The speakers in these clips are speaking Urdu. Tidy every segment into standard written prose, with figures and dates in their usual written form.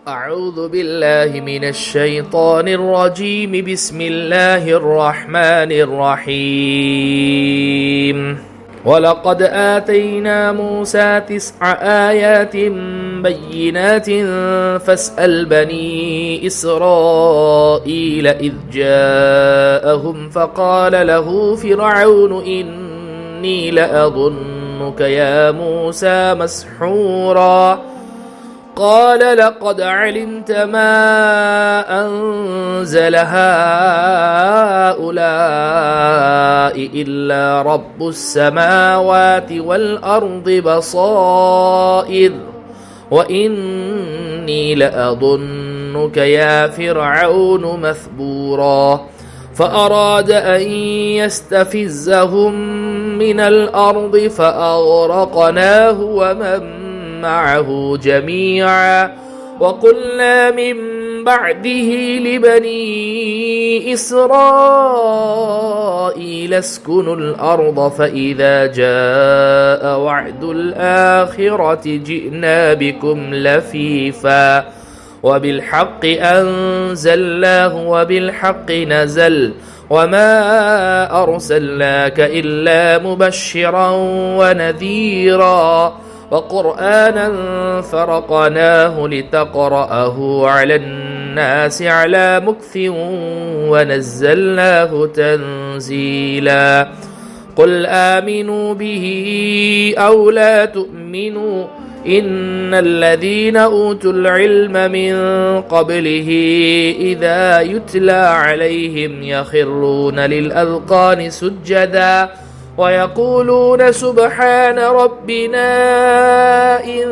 أعوذ بالله من الشيطان الرجيم. بسم الله الرحمن الرحيم. ولقد آتينا موسى 9 آيات بينات فاسأل بني إسرائيل إذ جاءهم فقال له فرعون إني لأظنك يا موسى مسحورا قال لقد علمت ما أنزل هؤلاء إلا رب السماوات والأرض بصائر وإني لأظنك يا فرعون مثبورا فأراد أن يستفزهم من الأرض فأغرقناه ومن معه جميعا وقلنا من بعده لبني إسرائيل اسكنوا الأرض فإذا جاء وعد الآخرة جئنا بكم لفيفا وبالحق أنزلناه وبالحق نزل وما أرسلناك إلا مبشرا ونذيرا وقرآنا فرقناه لتقرأه على الناس على مكث ونزلناه تنزيلا قل آمنوا به أو لا تؤمنوا إن الذين أوتوا العلم من قبله إذا يتلى عليهم يخرون للأذقان سجدا ويقولون سبحان ربنا إن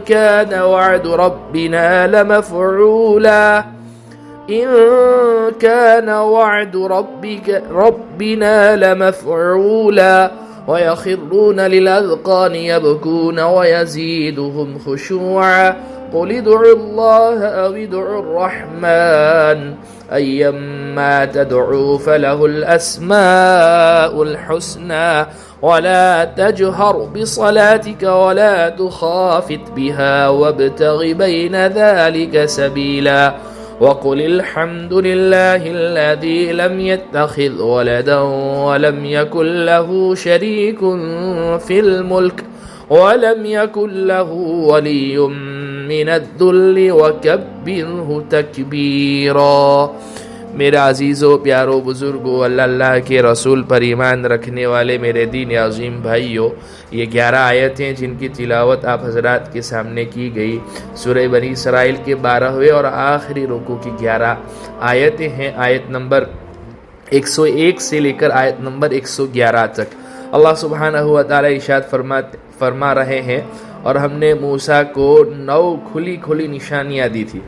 كان وعد ربنا لمفعولا إن كان وعد ربنا لمفعولا ويخرون للأذقان يبكون ويزيدهم خشوعا قل ادعوا الله أو ادعوا الرحمن أيما تدعوا فله الأسماء الحسنى ولا تجهر بصلاتك ولا تخافت بها وابتغ بين ذلك سبيلا وقل الحمد لله الذي لم يتخذ ولدا ولم يكن له شريك في الملك ولم يكن له ولي من الذل وكبره تكبيرا. میرے عزیزوں، پیاروں، بزرگوں، اللہ کے رسول پر ایمان رکھنے والے میرے دین عظیم بھائیوں، یہ 11 آیتیں جن کی تلاوت آپ حضرات کے سامنے کی گئی سورہ بنی اسرائیل کے 12ویں اور آخری رکوع کی 11 آیتیں ہیں، آیت نمبر 101 سے لے کر آیت نمبر 111 تک. اللہ سبحانہ و تعالی ارشاد فرما رہے ہیں اور ہم نے موسیٰ کو 9 کھلی نشانیاں دی تھی.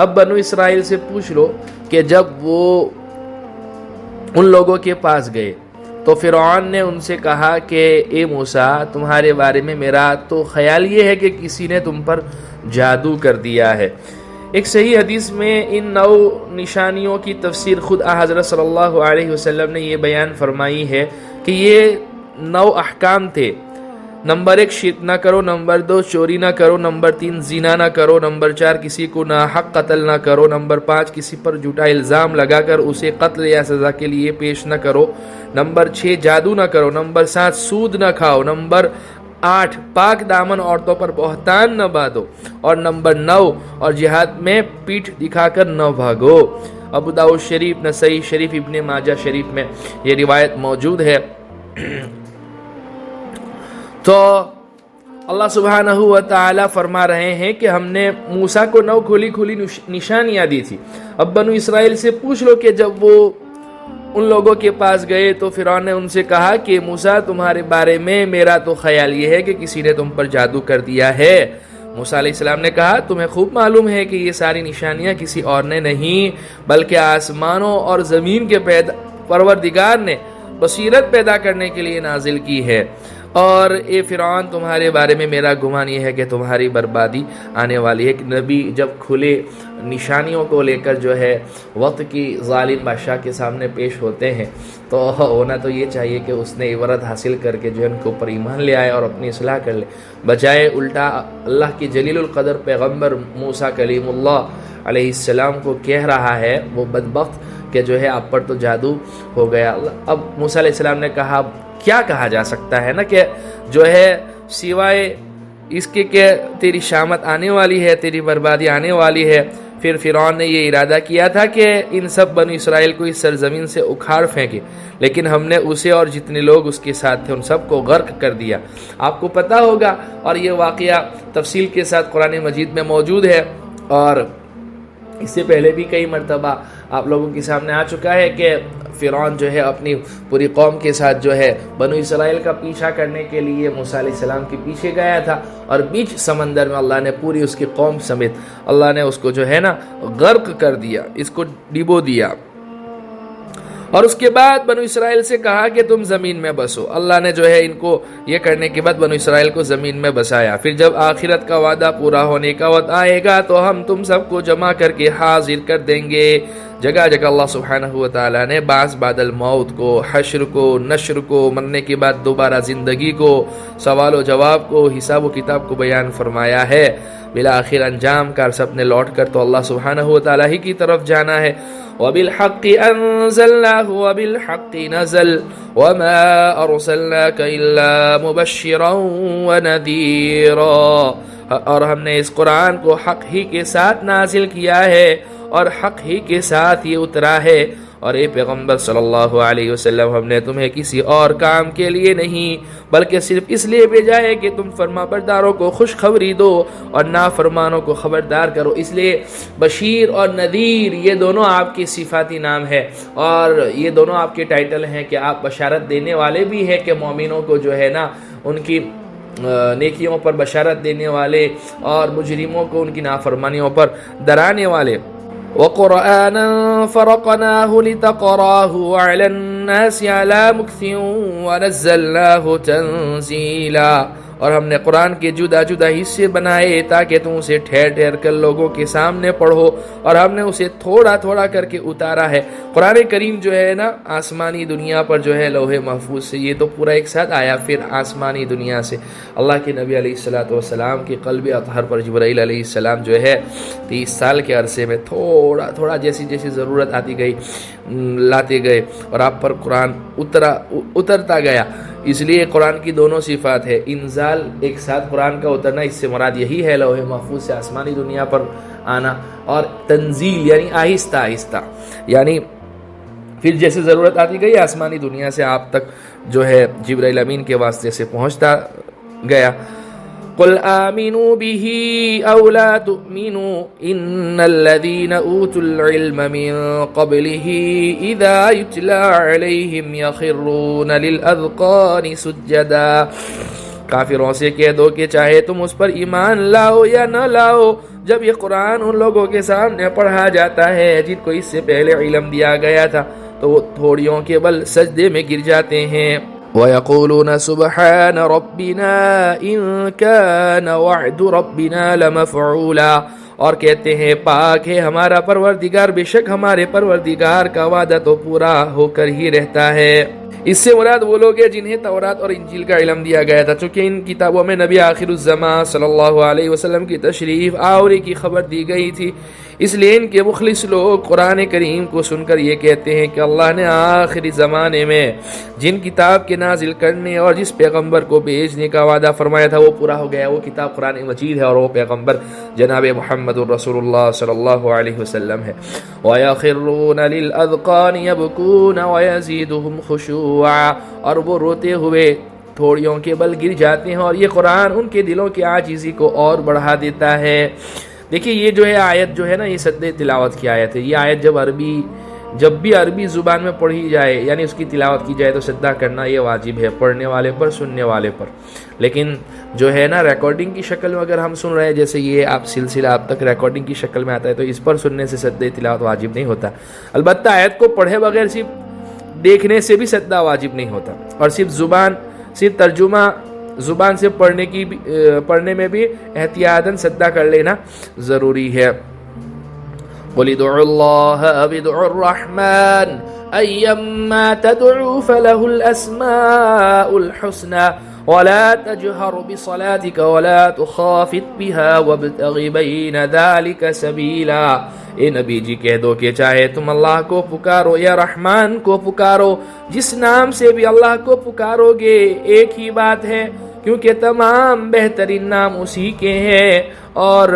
اب بنو اسرائیل سے پوچھ لو کہ جب وہ ان لوگوں کے پاس گئے تو فرعون نے ان سے کہا کہ اے موسیٰ، تمہارے بارے میں میرا تو خیال یہ ہے کہ کسی نے تم پر جادو کر دیا ہے. ایک صحیح حدیث میں ان 9 نشانیوں کی تفسیر خود حضرت صلی اللہ علیہ وسلم نے یہ بیان فرمائی ہے کہ یہ 9 احکام تھے. نمبر 1 شرک نہ کرو، نمبر 2 چوری نہ کرو، نمبر 3 زنا نہ کرو، نمبر 4 کسی کو ناحق قتل نہ کرو، نمبر 5 کسی پر جھوٹا الزام لگا کر اسے قتل یا سزا کے لیے پیش نہ کرو، نمبر 6 جادو نہ کرو، نمبر 7 سود نہ کھاؤ، نمبر 8 پاک دامن عورتوں پر بہتان نہ باندھو، اور نمبر 9 اور جہاد میں پیٹھ دکھا کر نہ بھاگو. ابو داؤد شریف، نسائی شریف، ابن ماجہ شریف میں یہ روایت موجود ہے. تو اللہ سبحانہ و تعالی فرما رہے ہیں کہ ہم نے موسیٰ کو 9 کھلی نشانیاں دی تھی. اب بنو اسرائیل سے پوچھ لو کہ جب وہ ان لوگوں کے پاس گئے تو فرعون نے ان سے کہا کہ موسیٰ، تمہارے بارے میں میرا تو خیال یہ ہے کہ کسی نے تم پر جادو کر دیا ہے. موسیٰ علیہ السلام نے کہا تمہیں خوب معلوم ہے کہ یہ ساری نشانیاں کسی اور نے نہیں بلکہ آسمانوں اور زمین کے پروردگار نے بصیرت پیدا کرنے کے لیے نازل کی ہے. اور اے فرعون تمہارے بارے میں میرا گمان یہ ہے کہ تمہاری بربادی آنے والی ہے۔ کہ نبی جب کھلے نشانیوں کو لے کر جو ہے وقت کی ظالم بادشاہ کے سامنے پیش ہوتے ہیں تو ہونا تو یہ چاہیے کہ اس نے عبرت حاصل کر کے جو ہے ان کے اوپر ایمان لے آئے اور اپنی اصلاح کر لے، بجائے الٹا اللہ کی جلیل القدر پیغمبر موسیٰ کلیم اللہ علیہ السلام کو کہہ رہا ہے وہ بدبخت کہ جو ہے آپ پر تو جادو ہو گیا۔ اب موسیٰ علیہ السلام نے کہا کیا کہا جا سکتا ہے نا کہ جو ہے سوائے اس کے کہ تیری شامت آنے والی ہے، تیری بربادی آنے والی ہے۔ پھر فرعون نے یہ ارادہ کیا تھا کہ ان سب بنو اسرائیل کو اس سرزمین سے اکھاڑ پھینکے، لیکن ہم نے اسے اور جتنے لوگ اس کے ساتھ تھے ان سب کو غرق کر دیا۔ آپ کو پتہ ہوگا اور یہ واقعہ تفصیل کے ساتھ قرآن مجید میں موجود ہے، اور اس سے پہلے بھی کئی مرتبہ آپ لوگوں کے سامنے آ چکا ہے کہ فرعون جو ہے اپنی پوری قوم کے ساتھ جو ہے بنو اسرائیل کا پیچھا کرنے کے لیے موسیٰ علیہ السلام کے پیچھے گیا تھا، اور بیچ سمندر میں اللہ نے پوری اس کی قوم سمیت اللہ نے اس کو جو ہے نا غرق کر دیا، اس کو ڈبو دیا۔ اور اس کے بعد بنو اسرائیل سے کہا کہ تم زمین میں بسو۔ اللہ نے جو ہے ان کو یہ کرنے کے بعد بنو اسرائیل کو زمین میں بسایا۔ پھر جب آخرت کا وعدہ پورا ہونے کا وقت آئے گا تو ہم تم سب کو جمع کر کے حاضر کر دیں گے۔ جگہ جگہ اللہ سبحانہ وتعالی نے بعض بعد الموت کو، حشر کو، نشر کو، مرنے کے بعد دوبارہ زندگی کو، سوال و جواب کو، حساب و کتاب کو بیان فرمایا ہے۔ بالآخر انجام کار سب نے لوٹ کر تو اللہ سبحانہ وتعالی ہی کی طرف جانا ہے۔ وَبِالْحَقِّ أَنزَلْنَاهُ وَبِالْحَقِّ نَزَلَ وَمَا أَرْسَلْنَاكَ إِلَّا مُبَشِّرًا وَنَذِيرًا، اور ہم نے اس قرآن کو حق ہی کے ساتھ نازل کیا ہے اور حق ہی کے ساتھ یہ اترا ہے، اور اے پیغمبر صلی اللہ علیہ وسلم ہم نے تمہیں کسی اور کام کے لیے نہیں بلکہ صرف اس لیے بھیجا ہے کہ تم فرمانبرداروں کو خوشخبری دو اور نافرمانوں کو خبردار کرو۔ اس لیے بشیر اور نذیر یہ دونوں آپ کے صفاتی نام ہے، اور یہ دونوں آپ کے ٹائٹل ہیں کہ آپ بشارت دینے والے بھی ہیں کہ مومنوں کو جو ہے نا ان کی نیکیوں پر بشارت دینے والے، اور مجرموں کو ان کی نافرمانیوں پر ڈرانے والے۔ وَقُرْآنًا فَرَقْنَاهُ لِتَقْرَأَهُ عَلَى النَّاسِ عَلَى مُكْثٍ وَنَزَّلْنَاهُ تَنزِيلًا، اور ہم نے قرآن کے جدا جدا حصے بنائے تاکہ تم اسے ٹھہر ٹھہر کر لوگوں کے سامنے پڑھو، اور ہم نے اسے تھوڑا تھوڑا کر کے اتارا ہے۔ قرآن کریم جو ہے نا آسمانی دنیا پر جو ہے لوح محفوظ سے یہ تو پورا ایک ساتھ آیا، پھر آسمانی دنیا سے اللہ کے نبی علیہ السلام کے قلب اطہر پر جبرائیل علیہ السلام جو ہے 30 سال کے عرصے میں تھوڑا تھوڑا جیسی جیسی ضرورت آتی گئی لاتے گئے، اور آپ پر قرآن اترتا گیا۔ اس لیے قرآن کی دونوں صفات ہے، انزال ایک ساتھ قرآن کا اترنا، اس سے مراد یہی ہے لوح محفوظ سے آسمانی دنیا پر آنا، اور تنزیل یعنی آہستہ آہستہ، یعنی پھر جیسے ضرورت آتی گئی آسمانی دنیا سے آپ تک جو ہے جبرائیل امین کے واسطے سے پہنچتا گیا۔ قل آمنوا به أو لا تؤمنوا إن الذين أوتوا العلم من قبله إذا يتلى عليهم يخرون للأذقان سجدا، کافروں سے کہہ دو کہ چاہے تم اس پر ایمان لاؤ یا نہ لاؤ، جب یہ قرآن ان لوگوں کے سامنے پڑھا جاتا ہے جن کو اس سے پہلے علم دیا گیا تھا تو وہ تھوڑیوں کے بل سجدے میں گر جاتے ہیں۔ وَيَقُولُونَ سُبْحَانَ رَبِّنَا إِن كَانَ وَعْدُ رَبِّنَا لَمَفْعُولًا، اور کہتے ہیں پاک ہے ہمارا پروردگار، بے شک ہمارے پروردگار کا وعدہ تو پورا ہو کر ہی رہتا ہے۔ اس سے مراد وہ لوگ ہیں جنہیں تورات اور انجیل کا علم دیا گیا تھا، چونکہ ان کتابوں میں نبی آخر الزمان صلی اللہ علیہ وسلم کی تشریف آوری کی خبر دی گئی تھی، اس لیے ان کے مخلص لوگ قرآن کریم کو سن کر یہ کہتے ہیں کہ اللہ نے آخری زمانے میں جن کتاب کے نازل کرنے اور جس پیغمبر کو بھیجنے کا وعدہ فرمایا تھا وہ پورا ہو گیا۔ وہ کتاب قرآن مجید ہے اور وہ پیغمبر جناب محمد رسول اللہ صلی اللہ علیہ وسلم ہے۔ وَيَخِرُّونَ لِلْأَذْقَانِ يَبْكُونَ وَيَزِيدُهُمْ خُشُوعًا، اور وہ روتے ہوئے تھوڑیوں کے بل گر جاتے ہیں، اور یہ قرآن ان کے دلوں کی عاجزی کو اور بڑھا دیتا ہے۔ دیکھیے یہ جو ہے آیت جو ہے نا یہ سجدہ تلاوت کی آیت ہے۔ یہ آیت جب بھی عربی زبان میں پڑھی جائے یعنی اس کی تلاوت کی جائے تو سجدہ کرنا یہ واجب ہے، پڑھنے والے پر، سننے والے پر۔ لیکن جو ہے نا ریکارڈنگ کی شکل میں اگر ہم سن رہے ہیں، جیسے یہ آپ سلسلہ آپ تک ریکارڈنگ کی شکل میں آتا ہے، تو اس پر سننے سے سجدہ تلاوت واجب نہیں ہوتا۔ البتہ آیت کو پڑھے بغیر صرف دیکھنے سے بھی سجدہ واجب نہیں ہوتا، اور صرف ترجمہ زبان سے پڑھنے میں بھی احتیاطاً سجدہ کر لینا ضروری ہے. قل ادعوا الله أو ادعوا الرحمن أيما تدعوا فله الأسماء الحسنى ولا تجهر بصلاتك ولا تخافت بها وابتغ بين ذلك سبيلا. اے نبی جی کہہ دو کہ چاہے تم اللہ کو پکارو یا رحمان کو پکارو، جس نام سے بھی اللہ کو پکارو گے ایک ہی بات ہے، کیونکہ تمام بہترین نام اسی کے ہیں. اور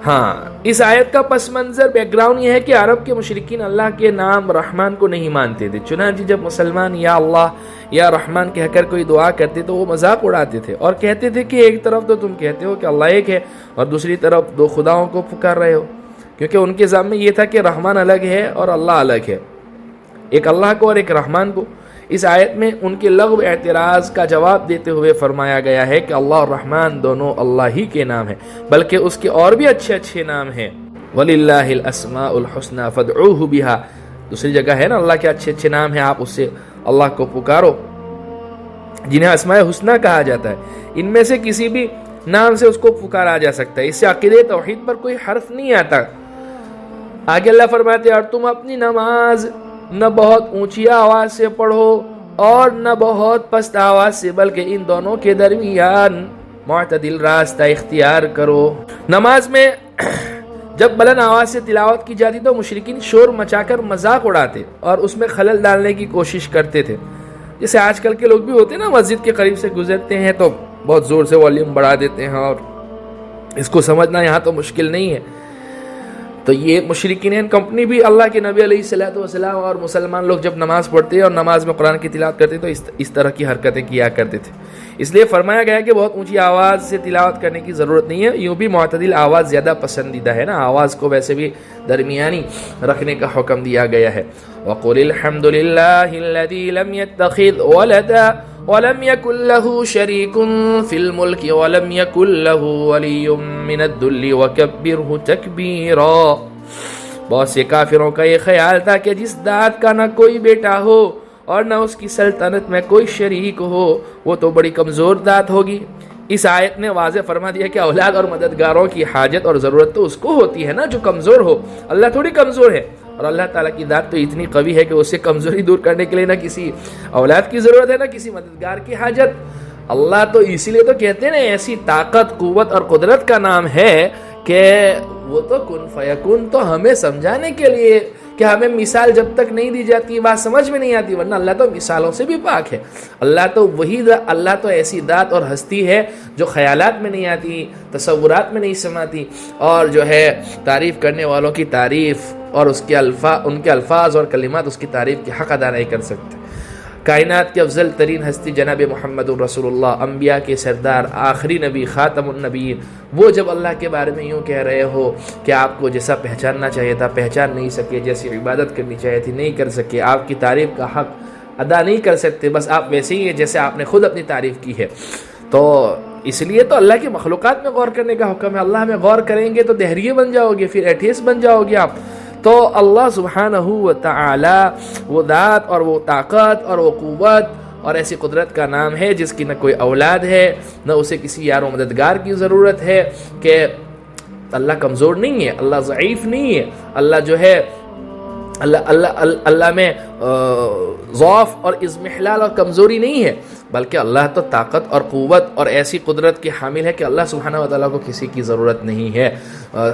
ہاں، اس آیت کا پس منظر بیک گراؤنڈ یہ ہے کہ عرب کے مشرکین اللہ کے نام رحمان کو نہیں مانتے تھے. چنانچہ جب مسلمان یا اللہ یا رحمان کہہ کر کوئی دعا کرتے تو وہ مذاق اڑاتے تھے اور کہتے تھے کہ ایک طرف تو تم کہتے ہو کہ اللہ ایک ہے اور دوسری طرف دو خداؤں کو پکار رہے ہو، کیونکہ ان کے ذہن میں یہ تھا کہ رحمان الگ ہے اور اللہ الگ ہے، ایک اللہ کو اور ایک رحمان کو. اس آیت میں ان کے لغو اعتراض کا جواب دیتے ہوئے فرمایا گیا ہے کہ اللہ اور رحمان دونوں اللہ ہی کے نام ہیں، بلکہ اس کے اور بھی اچھے اچھے نام ہیں. وَلِلَّهِ الْأَسْمَاءُ الْحُسْنَى فَادْعُوهُ بِهَا. دوسری جگہ ہے نا اللہ کے اچھے اچھے نام ہیں، آپ اس سے اللہ کو پکارو، جنہیں اسماء حسنہ کہا جاتا ہے. ان میں سے کسی بھی نام سے اس کو پکارا جا سکتا ہے. اس سے عقیدہ توحید پر کوئی حرف نہیں آتا. آگے اللہ فرماتے ہیں اور تم اپنی نماز نہ بہت اونچی آواز سے پڑھو اور نہ بہت پست آواز سے، بلکہ ان دونوں کے درمیان معتدل راستہ اختیار کرو. نماز میں جب بلند آواز سے تلاوت کی جاتی تو مشرکین شور مچا کر مذاق اڑاتے اور اس میں خلل ڈالنے کی کوشش کرتے تھے. جیسے آج کل کے لوگ بھی ہوتے ہیں نا، مسجد کے قریب سے گزرتے ہیں تو بہت زور سے والیوم بڑھا دیتے ہیں، اور اس کو سمجھنا یہاں تو مشکل نہیں ہے. تو یہ مشرکین کمپنی بھی اللہ کے نبی علیہ الصلوۃ والسلام اور مسلمان لوگ جب نماز پڑھتے اور نماز میں قرآن کی تلاوت کرتے تو اس طرح کی حرکتیں کیا کرتے تھے. اس لیے فرمایا گیا کہ بہت اونچی آواز سے تلاوت کرنے کی ضرورت نہیں ہے. یوں بھی معتدل آواز زیادہ پسندیدہ ہے نا، آواز کو ویسے بھی درمیانی رکھنے کا حکم دیا گیا ہے. وَقُلِ الْحَمْدُ لِلَّهِ الَّذِي لَمْ يَتَّخِذْ وَلَدًا وَلَمْ يَكُنْ لَهُ شَرِيكٌ فِي الْمُلْكِ وَلَمْ يَكُنْ لَهُ وَلِيٌّ مِّنَ الذُّلِّ وَكَبِّرْهُ تَكْبِيرًا. بہت سے کافروں کا یہ خیال تھا کہ جس ذات کا نہ کوئی بیٹا ہو اور نہ اس کی سلطنت میں کوئی شریک ہو، وہ تو بڑی کمزور ذات ہوگی. اس آیت نے واضح فرما دیا کہ اولاد اور مددگاروں کی حاجت اور ضرورت تو اس کو ہوتی ہے نا جو کمزور ہو. اللہ تھوڑی کمزور ہے، اور اللہ تعالیٰ کی ذات تو اتنی قوی ہے کہ اسے کمزوری دور کرنے کے لیے نہ کسی اولاد کی ضرورت ہے نہ کسی مددگار کی حاجت. اللہ تو اسی لیے تو کہتے ہیں نا، ایسی طاقت قوت اور قدرت کا نام ہے کہ وہ تو کن فیکون، تو ہمیں سمجھانے کے لیے کہ ہمیں مثال جب تک نہیں دی جاتی بات سمجھ میں نہیں آتی، ورنہ اللہ تو مثالوں سے بھی پاک ہے. اللہ تو ایسی ذات اور ہستی ہے جو خیالات میں نہیں آتی، تصورات میں نہیں سماتی، اور جو ہے تعریف کرنے والوں کی تعریف اور ان کے الفاظ اور کلمات اس کی تعریف کی حق ادا نہیں کر سکتے. کائنات کے افضل ترین ہستی جناب محمد رسول اللہ، انبیاء کے سردار، آخری نبی، خاتم النبیین، وہ جب اللہ کے بارے میں یوں کہہ رہے ہو کہ آپ کو جیسا پہچاننا چاہیے تھا پہچان نہیں سکے، جیسی عبادت کرنی چاہیے تھی نہیں کر سکے، آپ کی تعریف کا حق ادا نہیں کر سکتے، بس آپ ویسے ہی ہیں جیسے آپ نے خود اپنی تعریف کی ہے. تو اس لیے تو اللہ کی مخلوقات میں غور کرنے کا حکم ہے. اللہ میں غور کریں گے تو دہریے بن جاؤ گے، پھر ایتھیسٹ بن جاؤ گے آپ. تو اللہ سبحانہ و تعالی وہ ذات اور وہ طاقت اور وہ قوت اور ایسی قدرت کا نام ہے جس کی نہ کوئی اولاد ہے نہ اسے کسی یار و مددگار کی ضرورت ہے. کہ اللہ کمزور نہیں ہے، اللہ ضعیف نہیں ہے، اللہ جو ہے اللہ میں ضعف اور اضمحلال اور کمزوری نہیں ہے، بلکہ اللہ تو طاقت اور قوت اور ایسی قدرت کے حامل ہے کہ اللہ سبحانہ و تعالیٰ کو کسی کی ضرورت نہیں ہے.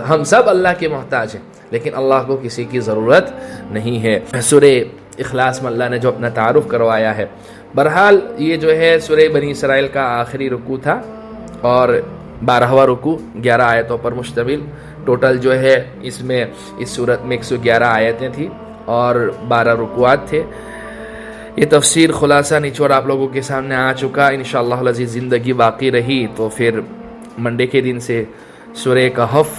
ہم سب اللہ کے محتاج ہیں لیکن اللہ کو کسی کی ضرورت نہیں ہے. سورہ اخلاص میں اللہ نے جو اپنا تعارف کروایا ہے، بہرحال یہ جو ہے سورہ بنی اسرائیل کا آخری رکوع تھا اور 12واں رکوع 11 آیتوں پر مشتمل. ٹوٹل جو ہے اس میں اس صورت میں 111 آیتیں تھیں اور 12 رکوعات تھے. یہ تفسیر خلاصہ نچوڑ آپ لوگوں کے سامنے آ چکا. انشاءاللہ العزیز زندگی باقی رہی تو پھر منڈے کے دن سے سورہ کہف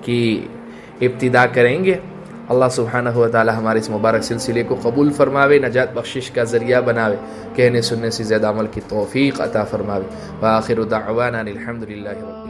کی ابتدا کریں گے. اللہ سبحانہ و تعالی ہمارے اس مبارک سلسلے کو قبول فرماوے، نجات بخشش کا ذریعہ بناوے، کہنے سننے سے زیادہ عمل کی توفیق عطا فرماوے. وآخر دعوانا الحمدللہ رب